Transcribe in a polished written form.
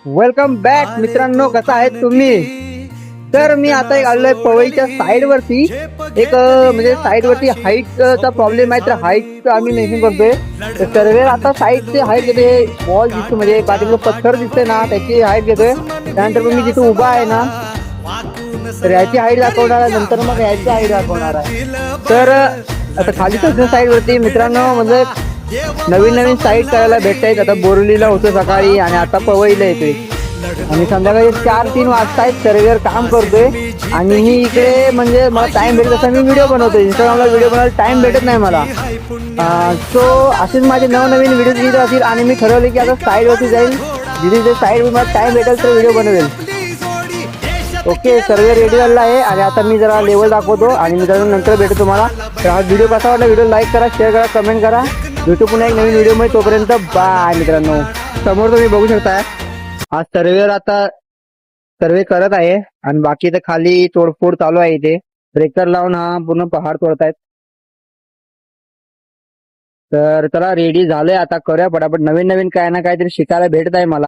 Welcome back मित्रांनो, कसा आहेत तुम्ही? तर मी आता एक आलोय पवईच्या साईड वरती. एक म्हणजे साईड वरती हाईटचा प्रॉब्लेम आहे, तर हाईट आम्ही मेन्शन करतोय. तर सर्वे आता साईडचे हाईट घेते, वॉल दिसतो म्हणजे पाठीमागे पत्थर दिसते ना, त्याची हाईट घेतोय. त्यानंतर मग मी जिथे उभा आहे ना, तर याची हाईट दाखवणार आहे, नंतर मग याची हाईट दाखवणार आहे. तर आता खाली साईड वरती मित्रांनो, म्हणजे नवीन नवीन साईट करायला भेटतायत. आता बोरलीला होतो सकाळी आणि आता पवईला येतोय आणि संध्याकाळी 4-3 वाजता सर्वेवर काम करतोय. आणि मी इकडे म्हणजे मला टाइम भेटत तसा मी व्हिडिओ बनवतोय. इंस्टाग्रामला व्हिडिओ बनवायला टाइम भेटत नाही मला. सो असेच माझे नवनवीन व्हिडिओ येत राहतील आणि मी ठरवले की आता साईडवरती जाईल. जिथे साईडवर मला टाइम भेटेल तर व्हिडिओ बनवेल. ओके, सर्वे रेडी झालेला आहे आणि आता मी जरा लेवल दाखवतो आणि मी जरा नंतर भेटतो तुम्हाला. तर हा व्हिडिओ कसा वाटला, व्हिडिओ लाईक करा, शेअर करा, कमेंट करा. भेटू पुन्हा एक नवीन व्हिडिओ मध्ये. तोपर्यंत बाय मित्रांनो. समोर तुम्ही बघू शकता हा सर्वेवर आता सर्वे करत आहे आणि बाकी तर खाली तोडफोड चालू आहे. इथे ब्रेकर लावून हा पूर्ण पहाड तोडतायत. तर चला रेडी झालंय, आता करूया पटापट. नवीन नवीन काय ना काहीतरी शिकायला भेटत आहे मला.